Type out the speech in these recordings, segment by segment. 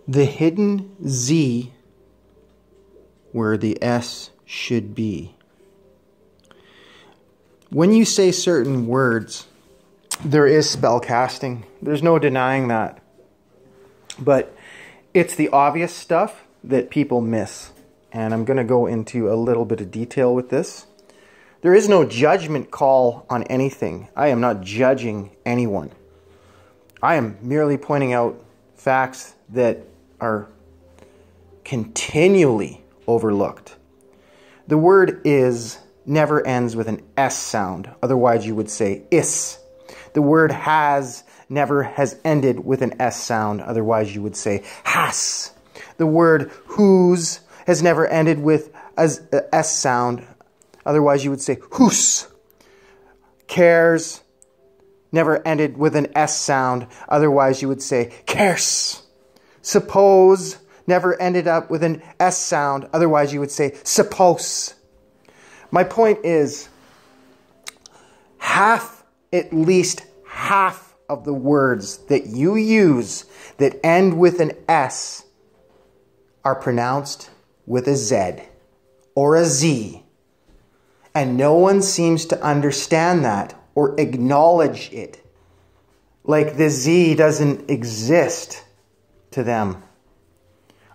The hidden Z where the S should be. When you say certain words, there is spell casting. There's no denying that. But it's the obvious stuff that people miss. And I'm going to go into a little bit of detail with this. There is no judgment call on anything. I am not judging anyone. I am merely pointing out facts that are continually overlooked. The word is never ends with an S sound. Otherwise you would say is. The word has never has ended with an S sound. Otherwise you would say has. The word whose has never ended with an S sound. Otherwise you would say whose. Cares never ended with an S sound. Otherwise you would say cares. Suppose never ended up with an S sound. Otherwise you would say suppose. My point is, at least half of the words that you use that end with an S are pronounced with a Z or a Z. And no one seems to understand that or acknowledge it. Like the Z doesn't exist to them.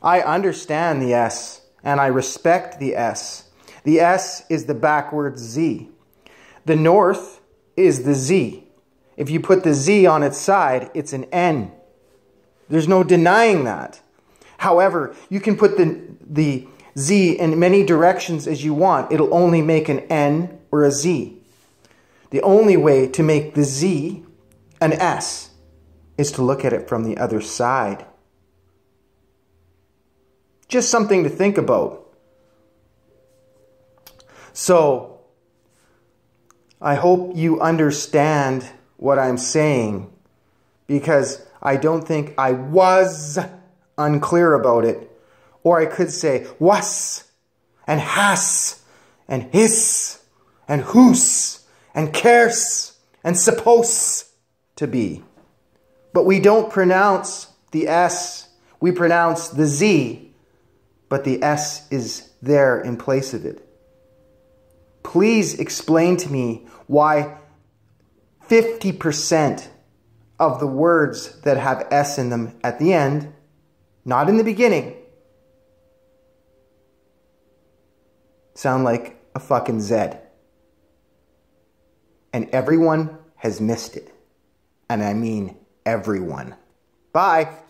I understand the S and I respect the S. The S is the backwards Z. The north is the Z. If you put the Z on its side, it's an N. There's no denying that. However, you can put the Z in many directions as you want. It'll only make an N or a Z. The only way to make the Z an S is to look at it from the other side. Just something to think about. So, I hope you understand what I'm saying, because I don't think I was unclear about it. Or I could say was, and has, and his, and whose, and cares, and supposed to be. But we don't pronounce the S, we pronounce the Z, but the S is there in place of it. Please explain to me why 50% of the words that have S in them at the end, not in the beginning, sound like a fucking Z. And everyone has missed it. And I mean everyone. Bye.